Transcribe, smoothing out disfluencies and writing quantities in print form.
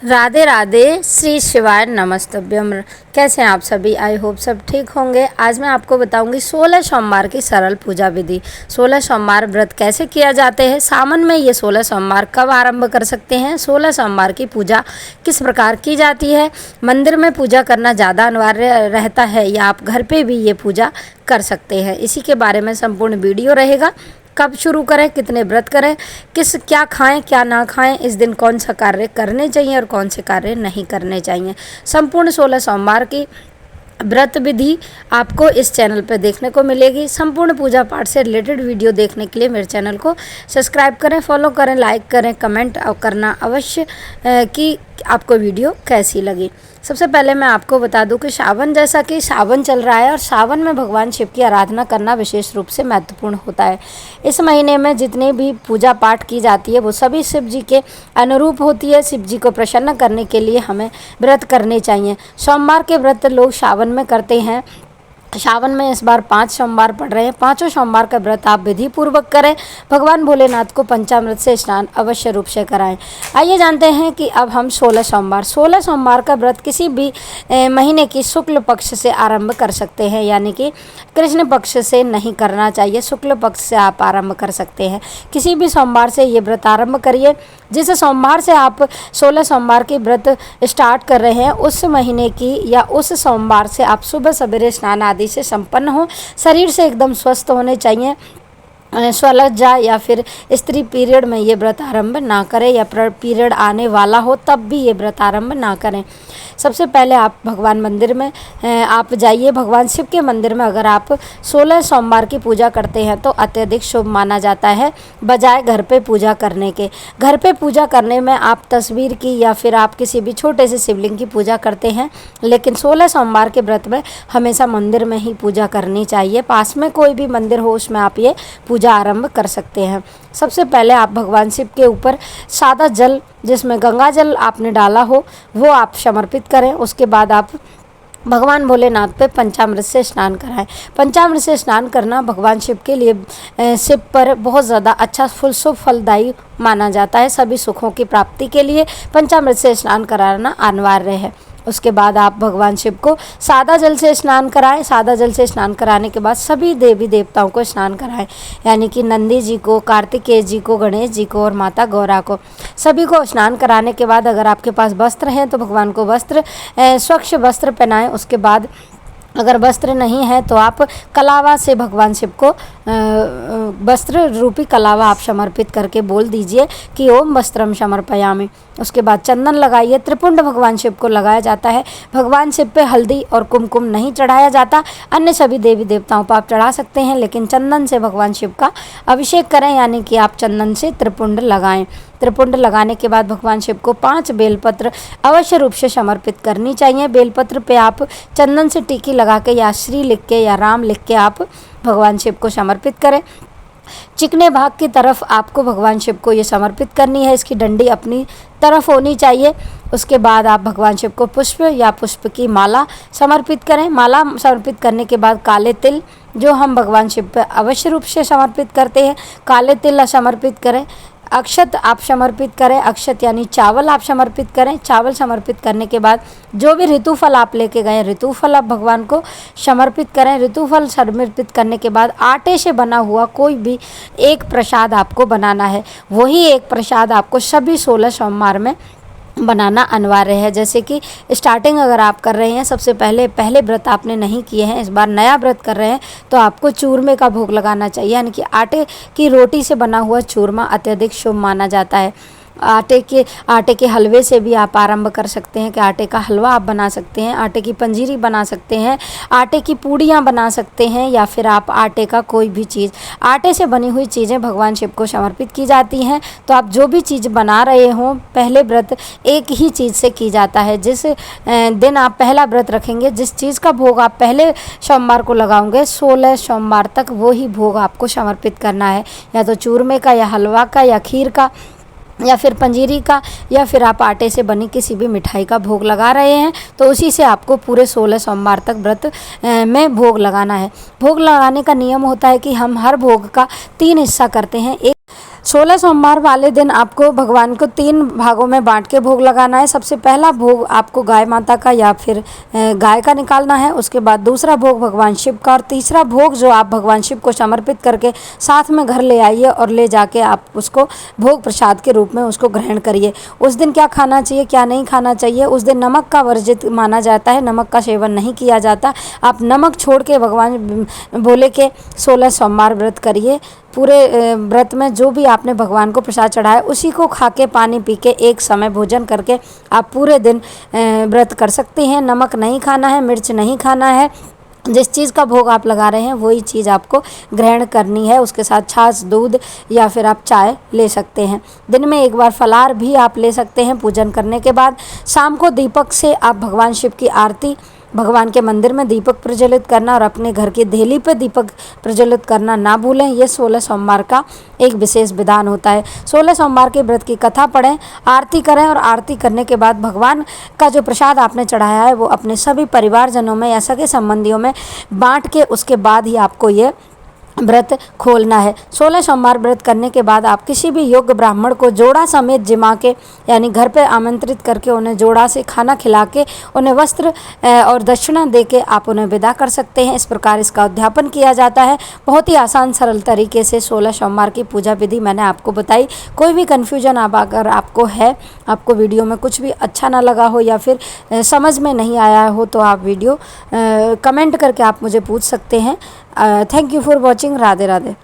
राधे राधे, श्री शिवाय नमस्तभ्यम। कैसे हैं आप सभी? आई होप सब ठीक होंगे। आज मैं आपको बताऊंगी 16 सोमवार की सरल पूजा विधि। 16 सोमवार व्रत कैसे किया जाते हैं, सावन में ये 16 सोमवार कब आरंभ कर सकते हैं, 16 सोमवार की पूजा किस प्रकार की जाती है, मंदिर में पूजा करना ज़्यादा अनिवार्य रहता है या आप घर पे भी ये पूजा कर सकते हैं, इसी के बारे में संपूर्ण वीडियो रहेगा। कब शुरू करें, कितने व्रत करें, क्या खाएं क्या ना खाएं, इस दिन कौन सा कार्य करने चाहिए और कौन से कार्य नहीं करने चाहिए, संपूर्ण 16 सोमवार की व्रत विधि आपको इस चैनल पर देखने को मिलेगी। संपूर्ण पूजा पाठ से रिलेटेड वीडियो देखने के लिए मेरे चैनल को सब्सक्राइब करें, फॉलो करें, लाइक करें, कमेंट करना अवश्य कि आपको वीडियो कैसी लगी। सबसे पहले मैं आपको बता दूं कि जैसा कि सावन चल रहा है और सावन में भगवान शिव की आराधना करना विशेष रूप से महत्वपूर्ण होता है। इस महीने में जितनी भी पूजा पाठ की जाती है वो सभी शिव जी के अनुरूप होती है। शिव जी को प्रसन्न करने के लिए हमें व्रत करने चाहिए। सोमवार के व्रत लोग सावन में करते हैं। सावन में इस बार 5 सोमवार पड़ रहे हैं। पाँचों सोमवार का व्रत आप विधि पूर्वक करें। भगवान भोलेनाथ को पंचामृत से स्नान अवश्य रूप से कराएं। आइए जानते हैं कि अब हम 16 सोमवार का व्रत किसी भी महीने की शुक्ल पक्ष से आरंभ कर सकते हैं, यानी कि कृष्ण पक्ष से नहीं करना चाहिए, शुक्ल पक्ष से आप आरंभ कर सकते हैं। किसी भी सोमवार से ये व्रत आरंभ करिए। जिस सोमवार से आप 16 सोमवार की व्रत स्टार्ट कर रहे हैं उस महीने की या उस सोमवार से आप सुबह सवेरे स्नान आदि से संपन्न हो, शरीर से एकदम स्वस्थ होने चाहिए। स्वलज्जा या फिर स्त्री पीरियड में ये व्रत आरंभ ना करें या पीरियड आने वाला हो तब भी ये व्रत आरंभ ना करें। सबसे पहले आप भगवान मंदिर में आप जाइए। भगवान शिव के मंदिर में अगर आप 16 सोमवार की पूजा करते हैं तो अत्यधिक शुभ माना जाता है, बजाय घर पे पूजा करने के। घर पे पूजा करने में आप तस्वीर की या फिर आप किसी भी छोटे से शिवलिंग की पूजा करते हैं, लेकिन 16 सोमवार के व्रत में हमेशा मंदिर में ही पूजा करनी चाहिए। पास में कोई भी मंदिर हो उसमें आप ये पूजा आरंभ कर सकते हैं। सबसे पहले आप भगवान शिव के ऊपर सादा जल, जिसमें गंगा जल आपने डाला हो, वो आप समर्पित करें। उसके बाद आप भगवान भोलेनाथ पे पंचामृत से स्नान कराएं। पंचामृत से स्नान करना भगवान शिव के लिए शिव पर बहुत ज़्यादा अच्छा शुभ फलदायी माना जाता है। सभी सुखों की प्राप्ति के लिए पंचामृत से स्नान कराना अनिवार्य है। उसके बाद आप भगवान शिव को सादा जल से स्नान कराएं। सादा जल से स्नान कराने के बाद सभी देवी देवताओं को स्नान कराएं, यानी कि नंदी जी को, कार्तिकेय जी को, गणेश जी को और माता गौरा को, सभी को स्नान कराने के बाद अगर आपके पास वस्त्र हैं तो भगवान को स्वच्छ वस्त्र पहनाएं। उसके बाद अगर वस्त्र नहीं है तो आप कलावा से भगवान शिव को वस्त्र रूपी कलावा आप समर्पित करके बोल दीजिए कि ओम वस्त्रम समर्पयामि। उसके बाद चंदन लगाइए। त्रिपुंड भगवान शिव को लगाया जाता है। भगवान शिव पे हल्दी और कुमकुम नहीं चढ़ाया जाता। अन्य सभी देवी देवताओं पर आप चढ़ा सकते हैं, लेकिन चंदन से भगवान शिव का अभिषेक करें, यानी कि आप चंदन से त्रिपुंड लगाएं। त्रिपुंड लगाने के बाद भगवान शिव को 5 बेलपत्र अवश्य रूप से समर्पित करनी चाहिए। बेलपत्र पे आप चंदन से टिकी लगा के या श्री लिख के या राम लिख के आप भगवान शिव को समर्पित करें। चिकने भाग की तरफ आपको भगवान शिव को ये समर्पित करनी है। इसकी डंडी अपनी तरफ होनी चाहिए। उसके बाद आप भगवान शिव को पुष्प या पुष्प की माला समर्पित करें। माला समर्पित करने के बाद काले तिल, जो हम भगवान शिव पर अवश्य रूप से समर्पित करते हैं, काले तिल समर्पित करें। अक्षत आप समर्पित करें। अक्षत यानी चावल आप समर्पित करें। चावल समर्पित करने के बाद जो भी ऋतुफल आप लेके गए, ऋतुफल आप भगवान को समर्पित करें। ऋतुफल समर्पित करने के बाद आटे से बना हुआ कोई भी एक प्रसाद आपको बनाना है। वही एक प्रसाद आपको सभी 16 सोमवार में बनाना अनिवार्य है। जैसे कि स्टार्टिंग अगर आप कर रहे हैं, सबसे पहले व्रत आपने नहीं किए हैं, इस बार नया व्रत कर रहे हैं, तो आपको चूरमे का भोग लगाना चाहिए, यानी कि आटे की रोटी से बना हुआ चूरमा अत्यधिक शुभ माना जाता है। आटे के हलवे से भी आप आरंभ कर सकते हैं कि आटे का हलवा आप बना सकते हैं, आटे की पंजीरी बना सकते हैं, आटे की पूड़ियाँ बना सकते हैं, या फिर आप आटे का कोई भी चीज़, आटे से बनी हुई चीज़ें भगवान शिव को समर्पित की जाती हैं। तो आप जो भी चीज़ बना रहे हों, पहले व्रत एक ही चीज़ से की जाता है। जिस दिन आप पहला व्रत रखेंगे, जिस चीज़ का भोग आप पहले सोमवार को लगाओगे, 16 सोमवार तक वो ही भोग आपको समर्पित करना है, या तो चूरमे का या हलवा का या खीर का या फिर पंजीरी का, या फिर आप आटे से बनी किसी भी मिठाई का भोग लगा रहे हैं तो उसी से आपको पूरे 16 सोमवार तक व्रत में भोग लगाना है। भोग लगाने का नियम होता है कि हम हर भोग का 3 हिस्सा करते हैं। 16 सोमवार वाले दिन आपको भगवान को 3 भागों में बांट के भोग लगाना है। सबसे पहला भोग आपको गाय माता का या फिर गाय का निकालना है। उसके बाद दूसरा भोग भगवान शिव का और तीसरा भोग जो आप भगवान शिव को समर्पित करके साथ में घर ले आइए और ले जाके आप उसको भोग प्रसाद के रूप में उसको ग्रहण करिए। उस दिन क्या खाना चाहिए, क्या नहीं खाना चाहिए, उस दिन नमक का वर्जित माना जाता है, नमक का सेवन नहीं किया जाता। आप नमक छोड़ के भगवान भोले के 16 सोमवार व्रत करिए। पूरे व्रत में जो भी आपने भगवान को प्रसाद चढ़ाया उसी को खा के, पानी पी के, एक समय भोजन करके आप पूरे दिन व्रत कर सकते हैं। नमक नहीं खाना है, मिर्च नहीं खाना है। जिस चीज़ का भोग आप लगा रहे हैं वही चीज़ आपको ग्रहण करनी है। उसके साथ छाछ, दूध या फिर आप चाय ले सकते हैं। दिन में एक बार फलाहार भी आप ले सकते हैं पूजन करने के बाद। शाम को दीपक से आप भगवान शिव की आरती, भगवान के मंदिर में दीपक प्रज्वलित करना और अपने घर की देहली पे दीपक प्रज्वलित करना ना भूलें। ये 16 सोमवार का एक विशेष विधान होता है। 16 सोमवार के व्रत की कथा पढ़ें, आरती करें और आरती करने के बाद भगवान का जो प्रसाद आपने चढ़ाया है वो अपने सभी परिवारजनों में या सगे संबंधियों में बांट के उसके बाद ही आपको ये व्रत खोलना है। 16 सोमवार व्रत करने के बाद आप किसी भी योग्य ब्राह्मण को जोड़ा समेत जिमा के, यानी घर पे आमंत्रित करके उन्हें जोड़ा से खाना खिला के, उन्हें वस्त्र और दक्षिणा दे के आप उन्हें विदा कर सकते हैं। इस प्रकार इसका उद्यापन किया जाता है। बहुत ही आसान सरल तरीके से 16 सोमवार की पूजा विधि मैंने आपको बताई। कोई भी कन्फ्यूजन अगर आपको है, आपको वीडियो में कुछ भी अच्छा ना लगा हो या फिर समझ में नहीं आया हो तो आप वीडियो कमेंट करके आप मुझे पूछ सकते हैं। Thank you for watching. Radhe Radhe.